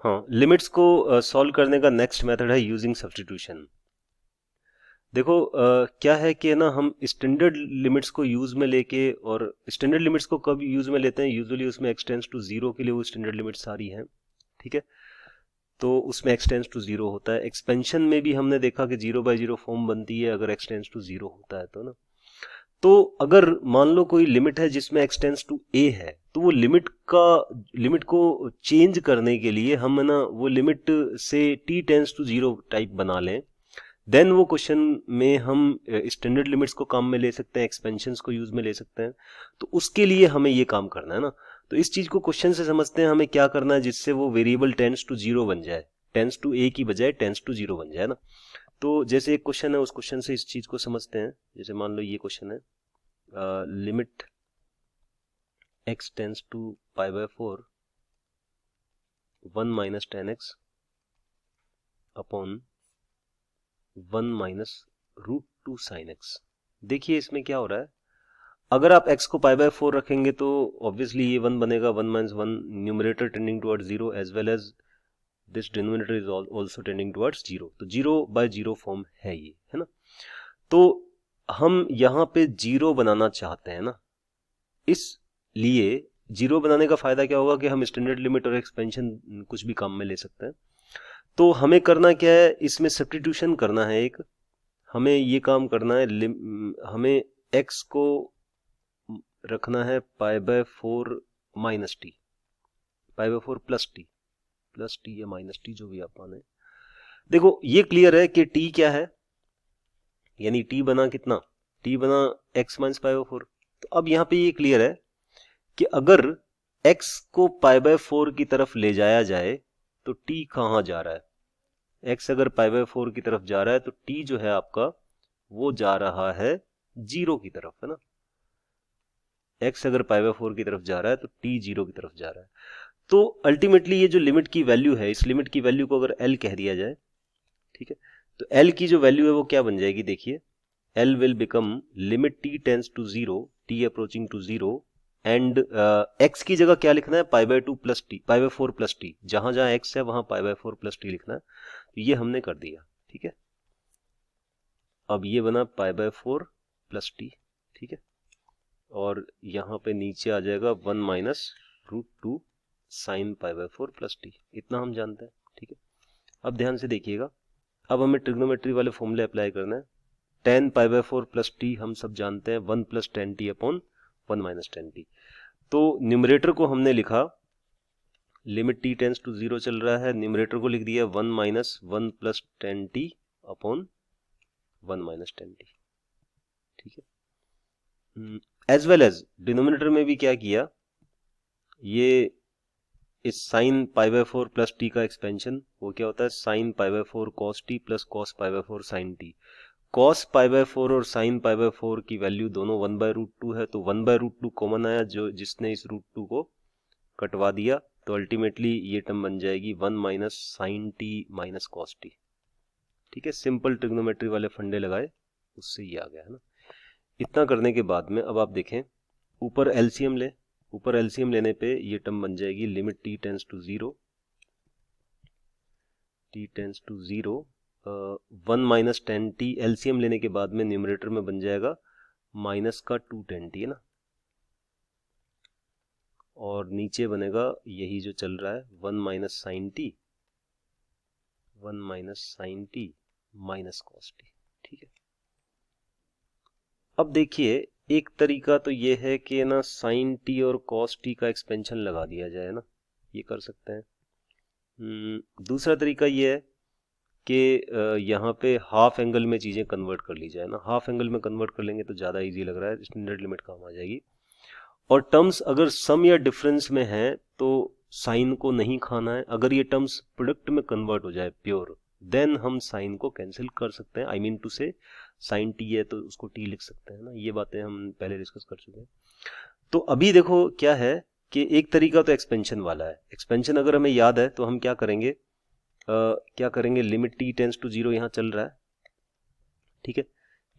हाँ, लिमिट्स को सॉल्व करने का नेक्स्ट मेथड है यूजिंग सब्स्टिट्यूशन। देखो क्या है कि ना हम स्टैंडर्ड लिमिट्स को यूज में लेके, और स्टैंडर्ड लिमिट्स को कब यूज में लेते हैं, यूजुअली उसमें x टेंड्स टू जीरो के लिए वो स्टैंडर्ड लिमिट्स सारी हैं, ठीक है। तो उसमें x टेंड्स टू जीरो होता है। एक्सपेंशन में भी हमने देखा कि 0/0 फॉर्म बनती है अगर x टेंड्स टू जीरो होता है तो ना। तो अगर मान लो कोई लिमिट है जिसमें x टेंड्स टू a है, तो वो लिमिट को चेंज करने के लिए हम ना वो लिमिट से t tends to zero type बना लें, देन वो क्वेश्चन में हम स्टैंडर्ड लिमिट्स को काम में ले सकते हैं, एक्सपेंशंस को यूज में ले सकते हैं। तो उसके लिए हमें ये काम करना है ना। तो इस चीज को क्वेश्चन से समझते हैं हमें क्या करना है जिससे वो वेरिएबल टेंड्स टू जीरो बन जाए, टेंड्स टू ए की बजाय टेंड्स टू जीरो बन जाए ना। तो जैसे एक क्वेश्चन है, उस क्वेश्चन से इस चीज को समझते हैं। जैसे मान लो ये क्वेश्चन है, limit x tends to π/4 1 - 10x upon 1 - √2 sin x। देखिए इसमें क्या हो रहा है, अगर आप x को π/4 रखेंगे तो ऑब्वियसली ये 1 बनेगा, 1 - 1 numerator tending towards 0 as well as this denominator is also tending towards 0, तो 0/0 फॉर्म है ये, है ना। तो हम यहाँ पे 0 बनाना चाहते हैं ना, इसलिए 0 बनाने का फायदा क्या होगा कि हम स्टैंडर्ड लिमिट और एक्सपेंशन कुछ भी काम में ले सकते हैं। तो हमें करना क्या है, इसमें सब्स्टिट्यूशन करना है एक। हमें ये काम करना है, हमें x को रखना है π/4 माइनस टी, π/4 प्लस टी या माइनस टी, जो भी आप माने। देखो ये क्लियर है कि t क्या है, यानी t बना कितना, t बना x - π/4। तो अब यहाँ पे ये क्लियर है कि अगर x को π/4 की तरफ ले जाया जाए तो t कहाँ जा रहा है, x अगर π/4 की तरफ जा रहा है तो t जो है आपका वो जा रहा है 0 की तरफ, है ना। x अगर π/4 की तरफ जा रहा है तो t 0 की तरफ जा रहा है। तो अल्टीमेटली ये जो लिमिट की वैल्यू है, इस लिमिट की वैल्यू को अगर l कह दिया जाए, ठीक है, तो l की जो वैल्यू है वो क्या बन जाएगी, देखिए l will become limit t tends to 0, t approaching to 0, and x की जगह क्या लिखना है, π/2 प्लस टी, π/4 प्लस टी, जहां जहां x है वहां π/4 प्लस टी लिखना है। तो ये हमने कर दिया, ठीक है। अब ये बना π/4 प्लस टी, ठीक है, और यहाँ पे नीचे आ जाएगा 1 - √2 साइन π/4 प्लस टी, इतना हम जानते हैं, ठीक है। अब ध्यान से देखिएगा, अब हमें ट्रिग्नोमेट्री वाले फॉर्मूले अप्लाई करना है। tan π/4 प्लस टी हम सब जानते हैं, 1 + tan t upon 1 - tan t। तो न्यूमरेटर को हमने लिखा, लिमिट t टेंड्स टू 0 चल रहा है, न्यूमरेटर को लिख दिया 1 - 1 + tan t upon 1 - tan t, ठीक है। एज वेल एज डिनोमिनेटर में भी क्या किया, ये इस साइन π/4 प्लस टी का एक्सपेंशन, वो क्या होता है, sine π/4 cos t plus cos π/4 sin t। cos π/4 और sin π/4 की वैल्यू दोनों 1/√2 है, तो 1/√2 कॉमन आया, जो जिसने इस √2 को कटवा दिया, तो अल्टीमेटली ये टर्म बन जाएगी 1 - sin t - cos t, ठीक है। सिंपल ट्रिग्नोमेट्री वाले फंडे लगाए, उससे ये आ गया, है ना। इतना करने के बाद में अब आप देखें, ऊपर एलसीएम ले, ऊपर एलसीएम लेने पे ये टर्म बन जाएगी limit t tends to 0, t tends to 0 1 - tan t, LCM लेने के बाद में न्यूमरेटर में बन जाएगा माइनस का 2 tan t, है ना, और नीचे बनेगा यही जो चल रहा है 1 - sin t, 1 - sin t minus cos t, ठीक है। अब देखिए एक तरीका तो ये है कि ना sin t और cos t का एक्सपेंशन लगा दिया जाए ना, ये कर सकते हैं। दूसरा तरीका ये है कि यहाँ पे हाफ एंगल में चीज़ें कन्वर्ट कर ली जाए ना, हाफ एंगल में कन्वर्ट कर लेंगे तो ज़्यादा इजी लग रहा है, स्टैंडर्ड लिमिट काम आ जाएगी। और टर्म्स अगर सम या डिफरेंस में है तो साइन को नहीं खाना है, अगर ये टर्म्स प्रोडक्ट में कन्वर्ट हो जाए प्योर, देन हम साइन को कैंसिल कर सकते हैं। आई मीन टू से साइन टी है तो उसको टी लिख सकते हैं ना, ये बातें हम पहले डिस्कस कर चुके हैं। तो अभी देखो क्या है कि एक तरीका तो एक्सपेंशन वाला है, एक्सपेंशन अगर हमें याद है तो हम क्या करेंगे, क्या करेंगे, लिमिट t टेंड्स टू 0 यहाँ चल रहा है, ठीक है,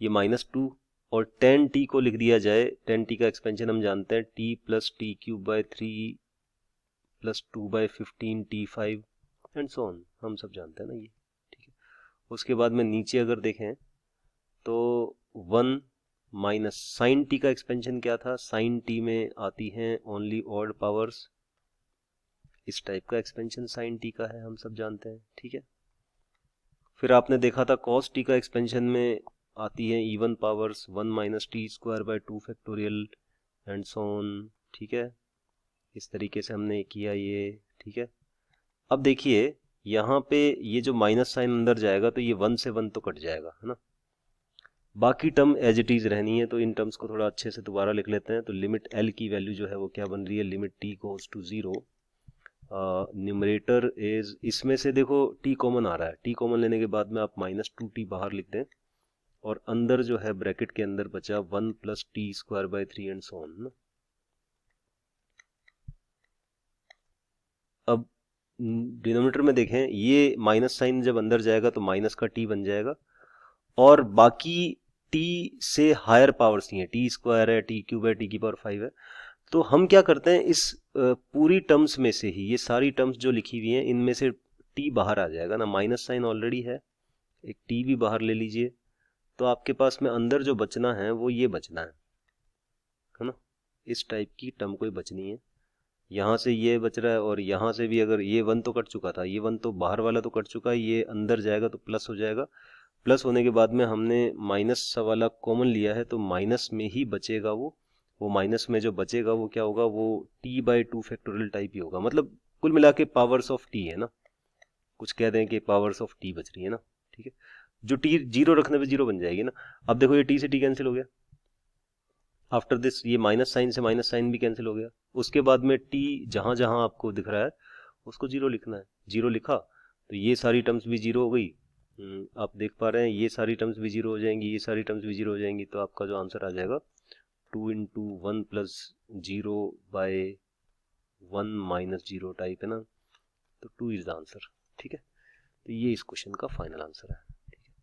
ये -2, और tan t को लिख दिया जाए, tan t का एक्सपेंशन हम जानते हैं t + t³ / 3 + 2/15 t5 and so on, हम सब जानते हैं ना ये, ठीक है। उसके बाद में नीचे अगर देखें तो 1 माइनस साइन टी का एक्सपेंशन क्या था, साइन टी में आती हैं ओनली ऑड पावर्स, इस टाइप का एक्सपेंशन साइन टी का है, हम सब जानते हैं, ठीक है। फिर आपने देखा था कॉस टी का एक्सपेंशन में आती है even powers 1 minus T square by 2 factorial and so on, ठीक है। इस तरीके से हमने किया ये, ठीक है। अब देखिए यहाँ पे ये जो माइनस साइन अंदर जाएगा तो ये 1 से 1 तो कट जाएगा, है ना। बाकी टर्म एज इट इज रहनी है, तो इन टर्म्स को थोड़ा अच्छे से दोबारा लिख लेते हैं। तो लिमिट एल की वैल्यू जो है वो क्या बन रही है, limit t goes to 0, numerator is, इसमें से देखो टी कॉमन आ रहा है, टी कॉमन लेने के बाद में आप माइनस 2t बाहर लिख दें और अंदर जो है ब्रैकेट के अंदर बचा 1 plus T square by 3 and so on ना। अब डिनोमिनेटर में देखें, ये माइनस साइन जब अंदर जाएगा तो माइनस का टी बन जाएगा और बाकी टी से हायर पावर्स नहीं है, टी स्क्वायर है, टी क्यूब है, टी की पावर 5 है। तो हम क्या करते हैं, इस पूरी टर्म्स में से ही, ये सारी टर्म्स जो लिखी हुई हैं इनमें से टी बाहर आ जाएगा ना, माइनस साइन ऑलरेडी है, एक टी भी बाहर ले लीजिए, तो आपके पास में अंदर जो बचना है वो ये बचना है ना। इस टाइप की टर्म कोई बचनी है, यहाँ से ये बच रहा है और यहाँ से भी, अगर ये 1 तो कट चुका था, ये 1 तो बाहर वाला तो कट चुका है, ये अंदर जाएगा तो प्लस हो जाएगा, प्लस होने के बाद में हमने माइनस वाला कॉमन लिया है तो माइनस में ही बचेगा वो माइनस में जो बचेगा वो क्या होगा, वो t बाई 2 फैक्टोरियल टाइप ही होगा, मतलब कुल मिला के पावर्स ऑफ t है ना, कुछ कह दें कि पावर्स ऑफ t बच रही है ना, ठीक है। जो t 0 रखने पे 0 बन जाएगी ना। अब देखो ये t से t कैंसिल हो गया, आफ्टर दिस ये माइनस साइन से माइनस साइन भी कैंसिल हो गया, उसके बाद में t जहां जहां आपको दिख रहा है उसको 0 लिखना है, 0 लिखा तो ये सारी टर्म्स भी 0 हो गई, आप देख पा रहे हैं ये सारी टर्म्स भी 0 हो जाएंगी, ये सारी टर्म्स भी 0 हो जाएंगी, तो आपका जो आंसर आ जाएगा 2 into 1 plus 0 by 1 minus 0 type है ना, तो 2 इज द आंसर, ठीक है। तो ये इस क्वेश्चन का फाइनल आंसर है, ठीक है।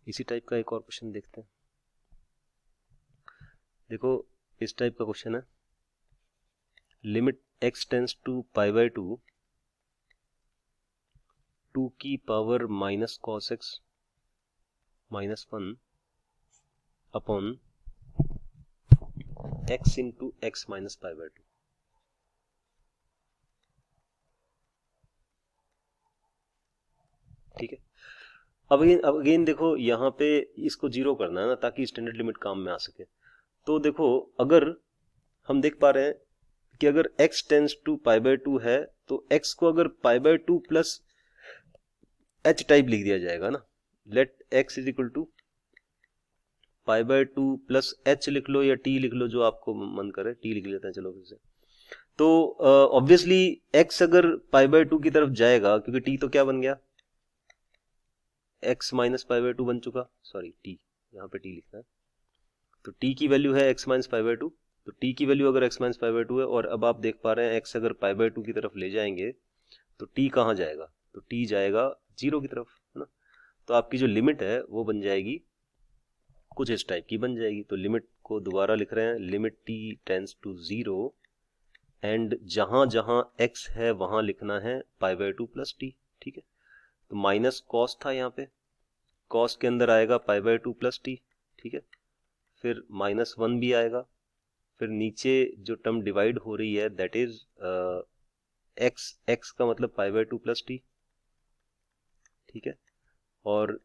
इसी टाइप का एक और क्वेश्चन देखते हैं। देखो इस टाइप का क्वेश्चन है, limit x tends to pi bye 2 2 की power minus cos x minus 1 upon x into x minus pi bye 2, ठीक है। अब अगेन देखो यहाँ पे इसको 0 करना है ना, ताकि स्टैंडर्ड लिमिट काम में आ सके। तो देखो अगर हम देख पा रहे हैं कि अगर x tends to pi bye 2 है तो x को अगर पाई बाय 2 प्लस h टाइप लिख दिया जाएगा ना, let x is equal to pi bye 2 plus h लिख लो या t लिख लो, जो आपको मन करे, t लिख लेते हैं चलो फिर से। तो ऑब्वियसली x अगर पाई बाय 2 की तरफ जाएगा, क्योंकि t तो क्या बन गया, x माइनस पाई बाय 2 बन चुका, सॉरी t, यहाँ पे t लिखना है, तो t की वैल्यू है x माइनस पाई बाय 2, तो t की वैल्यू अगर x माइनस पाई बाय 2 है और अब आप देख पा रहे हैं x अगर पाई बाय 2 की तरफ ले जाएंगे तो t कहाँ जाएगा, तो t जाएगा 0 की तरफ, है ना। तो आपकी जो लिमिट है वो बन जाएगी कुछ इस टाइप की बन जाएगी। तो लिमिट को दोबारा लिख रहे हैं, limit t tends to 0 and जहां जहां x है वहां लिखना है पाई बाय 2 प्लस t, ठीक है। तो माइनस कॉस था, यहाँ पे कॉस के अंदर आएगा पाई बाय 2 प्लस टी, ठीक है। फिर माइनस 1 भी आएगा, फिर नीचे जो टर्म डिवाइड हो रही है दैट इज x का मतलब पाई बाय 2 प्लस टी, ठीक है। और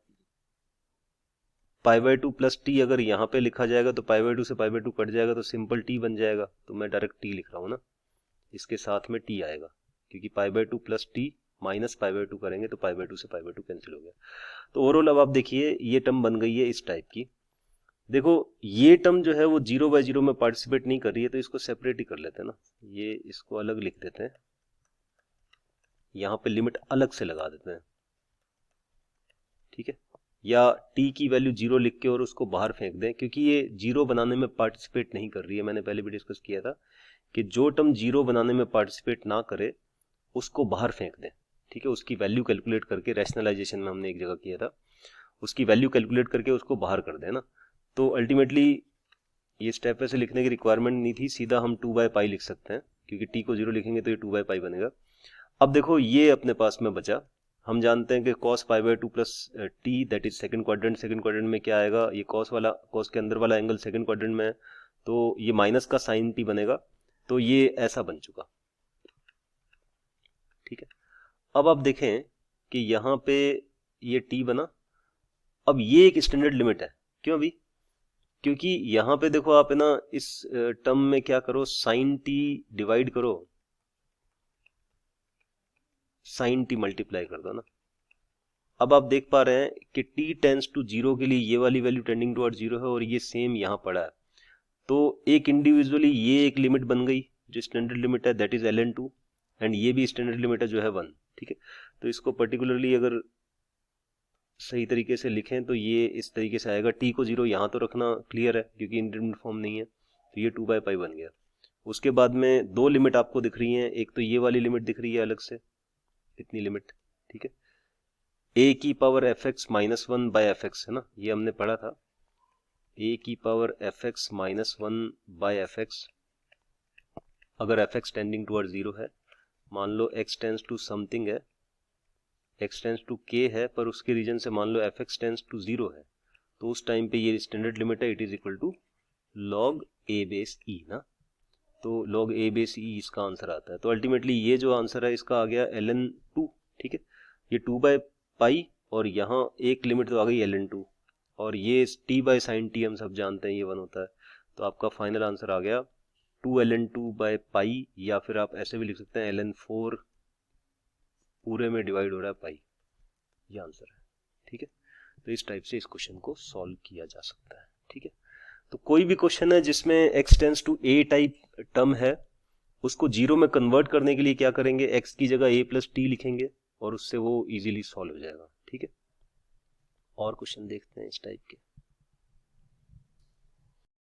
पाई बाय 2 प्लस टी अगर यहाँ पे लिखा जाएगा तो पाई बाय 2 से पाई बाय 2 कट जाएगा तो सिंपल t बन जाएगा, तो मैं डायरेक्ट t लिख रहा हूँ ना, इसके साथ में t आएगा, क्योंकि pi by 2 plus T minus pi bye 2 करेंगे तो पाई बाय 2 से पाई बाय 2 कैंसिल हो गया। तो ओवरऑल अब आप देखिए ये टर्म बन गई है इस टाइप की। देखो ये टर्म जो है वो 0 बाय 0 में पार्टिसिपेट नहीं कर रही है, तो इसको सेपरेट ही कर लेते हैं ना, ये इसको अलग लिख देते हैं, यहाँ पे लिमिट अलग से लगा देते हैं, ठीक है। या t की वैल्यू 0 लिख के और उसको बाहर फेंक दें, क्योंकि ये 0 बनाने में पार्टिसिपेट नहीं कर रही है, मैंने पहले भी डिस्कस किया था कि जो टर्म 0 बनाने में पार्टिसिपेट ना करे उसको बाहर फेंक दें, ठीक है। उसकी वैल्यू कैलकुलेट करके, रैशनलाइजेशन में हमने एक जगह किया था, उसकी वैल्यू कैलकुलेट करके उसको बाहर कर दें ना। तो अल्टीमेटली ये स्टेप ऐसे लिखने की रिक्वायरमेंट नहीं थी, सीधा हम 2 बाय पाई लिख सकते हैं, क्योंकि t को 0 लिखेंगे तो ये 2 बाय पाई बनेगा। अब देखो ये अपने पास में बचा हम जानते हैं कि cos pi by 2 plus T that is second quadrant में क्या आएगा, ये cos के अंदर वाला एंगल सेकंड क्वाड्रेंट में है, तो ये माइनस का साइन टी बनेगा, तो ये ऐसा बन चुका। ठीक है, अब आप देखें कि यहाँ पे ये टी बना। अब ये एक स्टैंडर्ड लिमिट है, क्यों भी, क्योंकि यहाँ पे देखो आप है ना, इस टर्म में क्या करो, साइन टी डिवाइड करो, साइन टी मल्टीप्लाई कर दो ना। अब आप देख पा रहे हैं कि t टेंस टू जीरो के लिए ये वाली वैल्यू टेंडिंग टुवर्ड जीरो है, और ये सेम यहाँ पड़ा है, तो एक इंडिविजुअली ये एक लिमिट बन गई जो स्टैंडर्ड लिमिट है, दैट इज ln2, एंड ये भी स्टैंडर्ड लिमिट है जो है 1। ठीक है, तो इसको पर्टिकुलरली अगर सही तरीके से लिखें तो ये इस तरीके से आएगा, t को जीरो यहाँ तो रखना क्लियर है क्योंकि इंडिटरमिनेट फॉर्म नहीं है, तो ये 2/पाई बन गया। उसके बाद में दो लिमिट आपको दिख रही हैं, एक तो ये वाली लिमिट दिख रही है अलग से, इतनी लिमिट। ठीक है, a की power fx minus 1 by fx है ना, ये हमने पढ़ा था, a की power fx minus 1 by fx। अगर fx टेंडिंग टुवर्ड जीरो है, मान लो x टेंस टू समथिंग है, x टेंस टू k है, पर उसके रीजन से मान लो fx टेंस टू जीरो है, तो उस टाइम पे ये स्टैंडर्ड लिमिट है, it is equal to log a base e ना, तो log a बेस e इसका आंसर आता है। तो अल्टीमेटली ये जो आंसर है इसका आ गया ln2। ठीक है, ये 2/पाई और यहाँ एक लिमिट तो आ गई ln2, और ये t बाय साइन टी हम सब जानते हैं ये 1 होता है, तो आपका फाइनल आंसर आ गया 2ln2/पाई, या फिर आप ऐसे भी लिख सकते हैं ln4 पूरे में डिवाइड हो रहा है पाई, ये आंसर है। ठीक है, तो इस टाइप से इस क्वेश्चन को सॉल्व किया जा सकता है। ठीक है, तो कोई भी क्वेश्चन है जिसमें x tends to a type term है, उसको जीरो में कन्वर्ट करने के लिए क्या करेंगे, x की जगह a प्लस टी लिखेंगे और उससे वो इजीली सॉल्व हो जाएगा। ठीक है, और क्वेश्चन देखते हैं इस टाइप के।